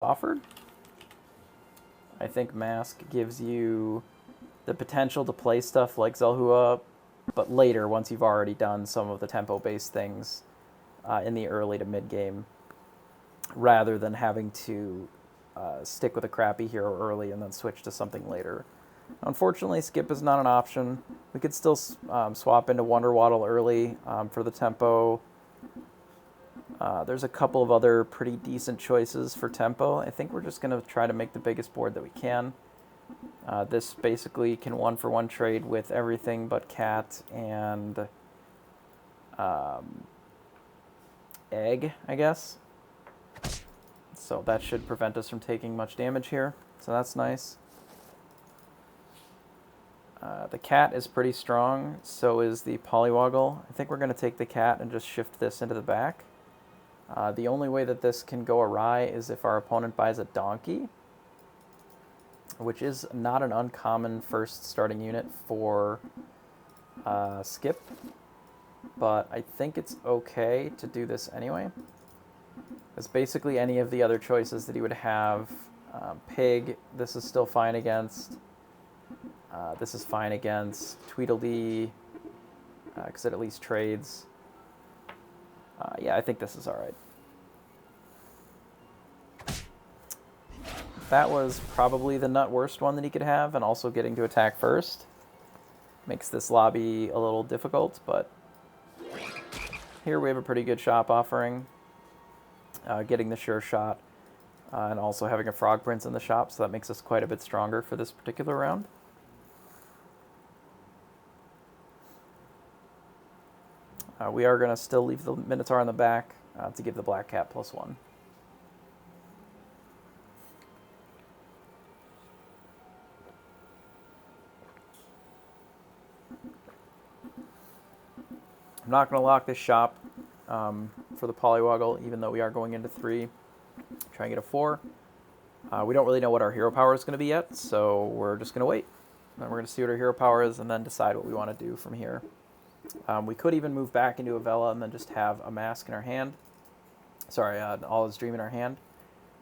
offered. I think Mask gives you the potential to play stuff like Zelhua, but later, once you've already done some of the tempo-based things in the early to mid-game, rather than having to stick with a crappy hero early and then switch to something later. Unfortunately, skip is not an option. We could still swap into Wonder Waddle early for the tempo. There's a couple of other pretty decent choices for tempo. I think we're just going to try to make the biggest board that we can. This basically can one-for-one trade with everything but Cat and Egg, I guess. So that should prevent us from taking much damage here. So that's nice. The Cat is pretty strong, so is the Polywoggle. I think we're going to take the Cat and just shift this into the back. The only way that this can go awry is if our opponent buys a Donkey, which is not an uncommon first starting unit for Skip, but I think it's okay to do this anyway. It's basically any of the other choices that he would have. Pig, this is still fine against. This is fine against Tweedledee, because it at least trades. Yeah, I think this is alright. That was probably the nut worst one that he could have, and also getting to attack first makes this lobby a little difficult, but here we have a pretty good shop offering. Getting the sure shot, and also having a Frog Prince in the shop, so that makes us quite a bit stronger for this particular round. We are going to still leave the Minotaur on the back to give the Black Cat +1. I'm not going to lock this shop for the Polywoggle, even though we are going into 3. Try and get a 4. We don't really know what our hero power is going to be yet, so we're just going to wait. And then we're going to see what our hero power is and then decide what we want to do from here. We could even move back into Avella and then just have a Mask in our hand. Sorry, All Is Dream in our hand.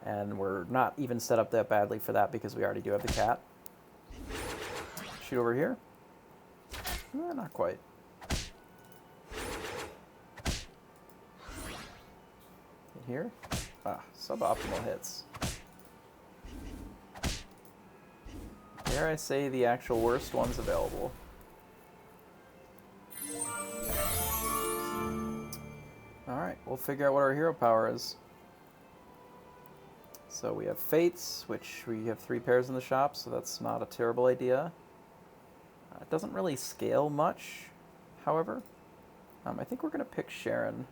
And we're not even set up that badly for that because we already do have the Cat. Shoot over here. Not quite. Hit here. Suboptimal hits. Dare I say the actual worst ones available. Alright, we'll figure out what our hero power is. So we have Fates, which we have 3 pairs in the shop, so that's not a terrible idea. It doesn't really scale much, however. I think we're going to pick Sharon.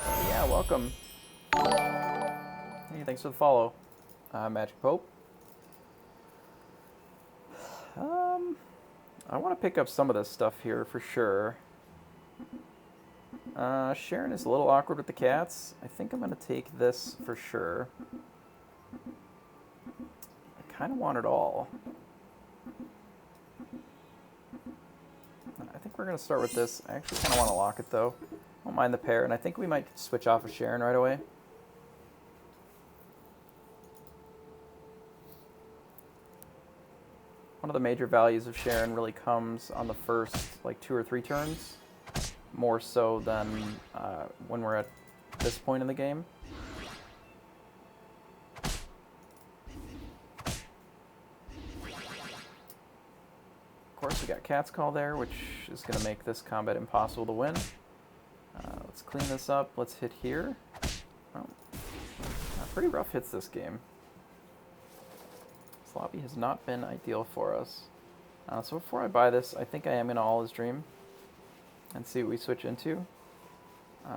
Yeah, welcome. Hey, thanks for the follow, Magic Pope. I want to pick up some of this stuff here for sure. Sharon is a little awkward with the cats. I think I'm going to take this for sure. I kind of want it all. I think we're going to start with this. I actually kind of want to lock it though. I don't mind the pair, and I think we might switch off of Sharon right away. One of the major values of Sharon really comes on the first like 2 or 3 turns, more so than when we're at this point in the game. Of course, we got Cat's Call there, which is going to make this combat impossible to win. Let's clean this up. Let's hit here. Oh, pretty rough hits this game. This lobby has not been ideal for us. So before I buy this, I think I am going to All Is Dream and see what we switch into.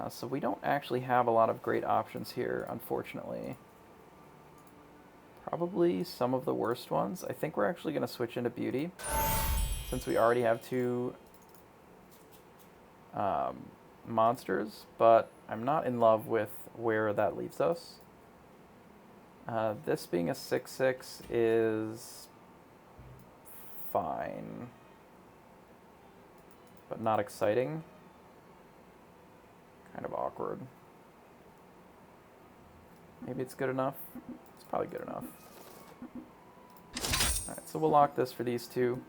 So we don't actually have a lot of great options here, unfortunately. Probably some of the worst ones. I think we're actually going to switch into Beauty, since we already have 2 monsters, but I'm not in love with where that leaves us. This being a 6/6 is fine, but not exciting. Kind of awkward. Maybe it's good enough. It's probably good enough. Alright, so we'll lock this for these two.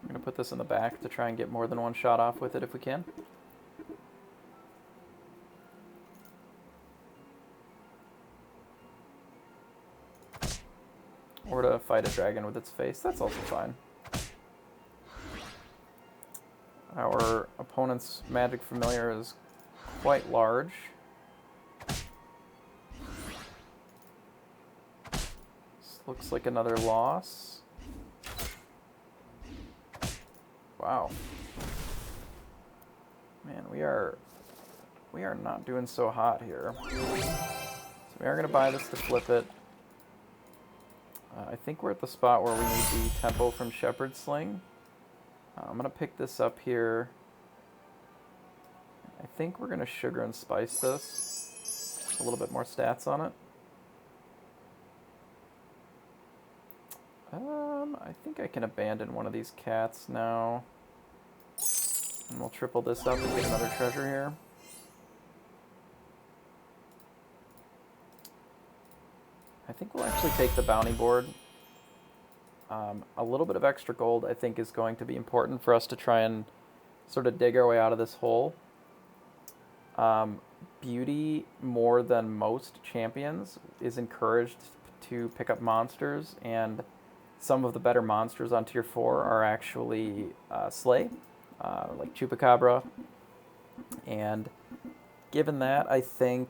I'm going to put this in the back to try and get more than one shot off with it if we can. Or to fight a dragon with its face. That's also fine. Our opponent's magic familiar is quite large. This looks like another loss. Wow. Man, we are not doing so hot here. So we are going to buy this to flip it. I think we're at the spot where we need the tempo from Shepherd's Sling. I'm going to pick this up here. I think we're going to sugar and spice this. A little bit more stats on it. I think I can abandon one of these cats now. And we'll triple this up and get another treasure here. I think we'll actually take the bounty board. A little bit of extra gold, I think, is going to be important for us to try and sort of dig our way out of this hole. Beauty, more than most champions, is encouraged to pick up monsters, and some of the better monsters on tier 4 are actually Slay, like Chupacabra. And given that, I think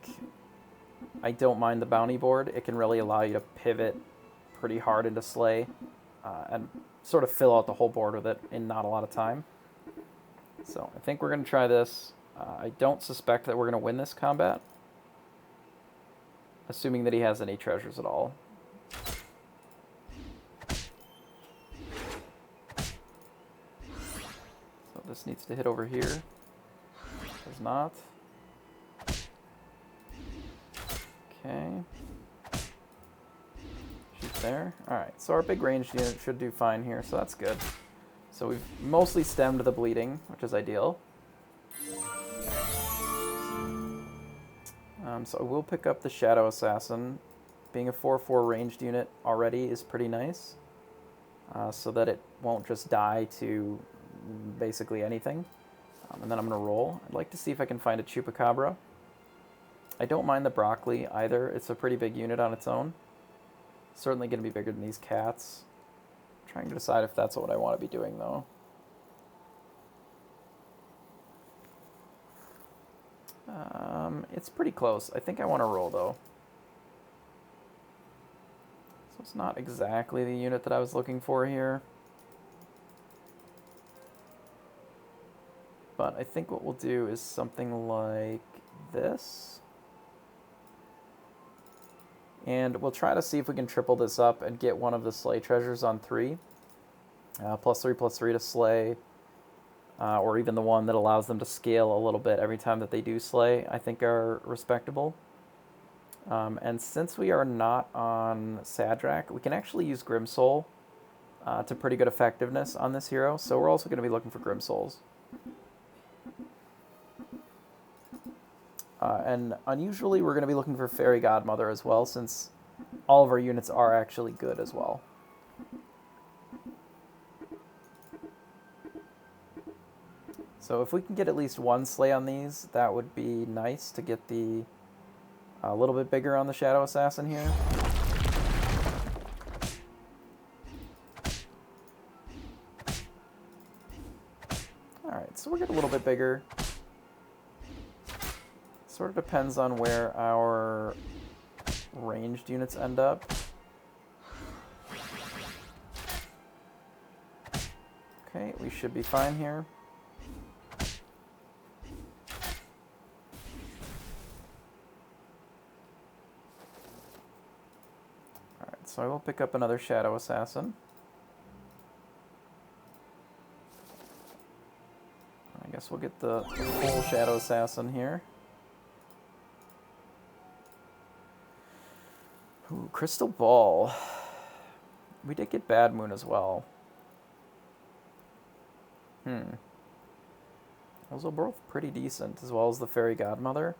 I don't mind the bounty board. It can really allow you to pivot pretty hard into Slay and sort of fill out the whole board with it in not a lot of time. So I think we're going to try this. I don't suspect that we're going to win this combat, assuming that he has any treasures at all. So this needs to hit over here. Does not. Okay. Shoot there. Alright, so our big ranged unit should do fine here, so that's good. So we've mostly stemmed the bleeding, which is ideal. So I will pick up the Shadow Assassin. Being a 4/4 ranged unit already is pretty nice, so that it won't just die to basically anything. And then I'm going to roll. I'd like to see if I can find a Chupacabra. I don't mind the broccoli either. It's a pretty big unit on its own. Certainly going to be bigger than these cats. I'm trying to decide if that's what I want to be doing, though. It's pretty close. I think I want to roll, though. So it's not exactly the unit that I was looking for here. But I think what we'll do is something like this. And we'll try to see if we can triple this up and get one of the Slay treasures on 3. +3/+3 to Slay. Or even the one that allows them to scale a little bit every time that they do Slay, I think are respectable. And since we are not on Sadrak, we can actually use Grimsoul to pretty good effectiveness on this hero. So we're also going to be looking for Grimsouls. And unusually, we're going to be looking for Fairy Godmother as well, since all of our units are actually good as well. So if we can get at least one Slay on these, that would be nice to get the a little bit bigger on the Shadow Assassin here. Alright, so we'll get a little bit bigger. Sort of depends on where our ranged units end up. Okay, we should be fine here. Alright, so I will pick up another Shadow Assassin. I guess we'll get the full Shadow Assassin here. Ooh, Crystal Ball. We did get Bad Moon as well. Those are both pretty decent, as well as the Fairy Godmother.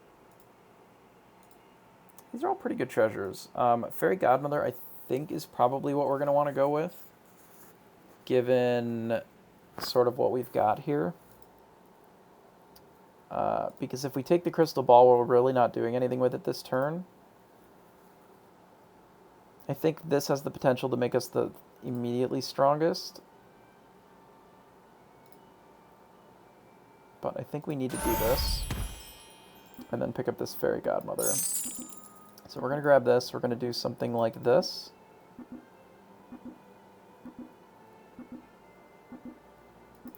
These are all pretty good treasures. Fairy Godmother, I think, is probably what we're going to want to go with, given sort of what we've got here. Because if we take the Crystal Ball, we're really not doing anything with it this turn. I think this has the potential to make us the immediately strongest. But I think we need to do this. And then pick up this Fairy Godmother. So we're going to grab this. We're going to do something like this.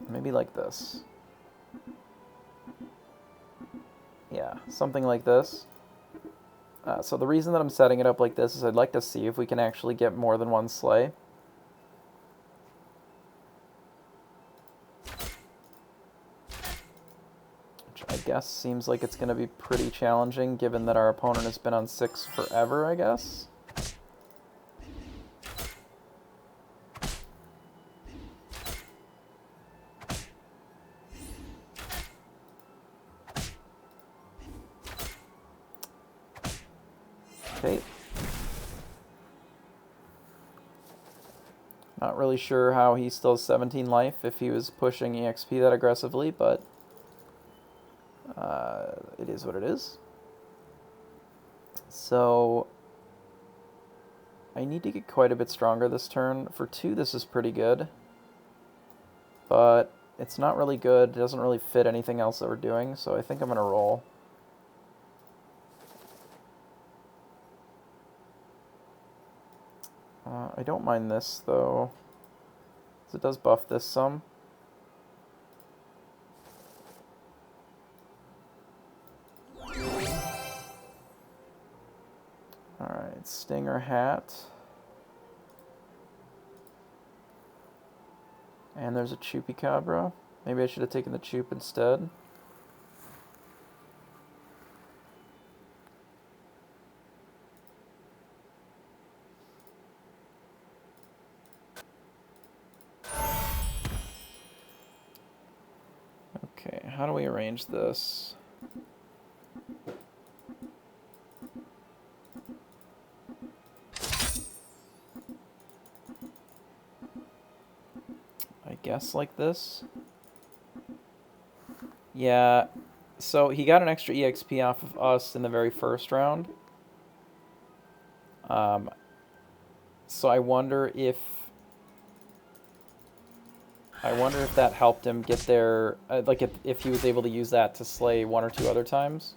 Maybe like this. Yeah, something like this. So the reason that I'm setting it up like this is I'd like to see if we can actually get more than one sleigh. Which I guess seems like it's going to be pretty challenging given that our opponent has been on 6 forever, I guess. Okay. Not really sure how he still has 17 life if he was pushing EXP that aggressively, but it is what it is. So I need to get quite a bit stronger this turn. For 2, this is pretty good, but it's not really good. It doesn't really fit anything else that we're doing, so I think I'm going to roll. I don't mind this, though, because it does buff this some. Alright, Stinger Hat. And there's a Chupacabra. Maybe I should have taken the Chup instead. Okay, how do we arrange this? I guess like this. Yeah, so he got an extra EXP off of us in the very first round. So I wonder if that helped him get there, like if he was able to use that to slay 1 or 2 other times.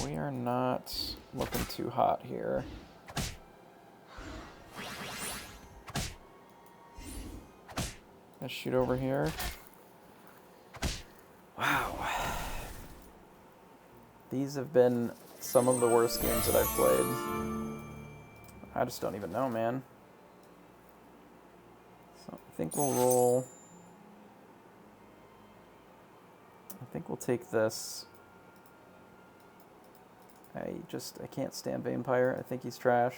We are not looking too hot here. Let's shoot over here. Wow. These have been some of the worst games that I've played. I just don't even know, man. So I think we'll roll. I think we'll take this. I can't stand Vampire. I think he's trash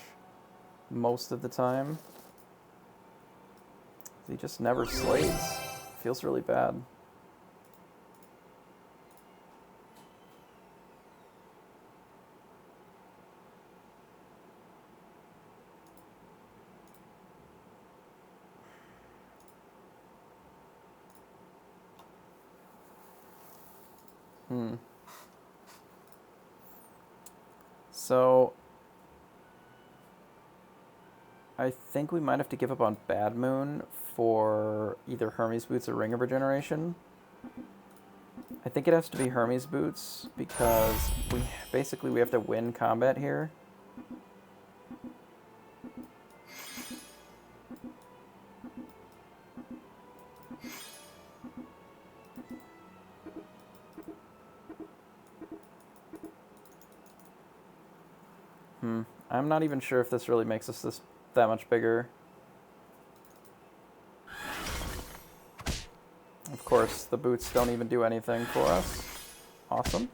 most of the time. He just never slays. Feels really bad. So I think we might have to give up on Bad Moon for either Hermes Boots or Ring of Regeneration. I think it has to be Hermes Boots because we have to win combat here. I'm not even sure if this really makes us that much bigger. Of course, the boots don't even do anything for us. Awesome.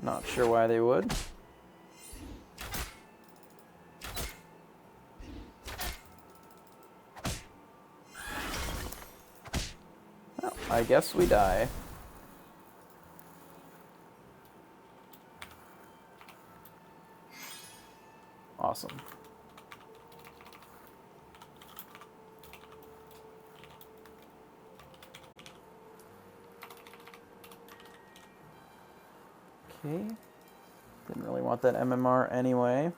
Not sure why they would. Well, I guess we die. Awesome. Okay. Didn't really want that MMR anyway.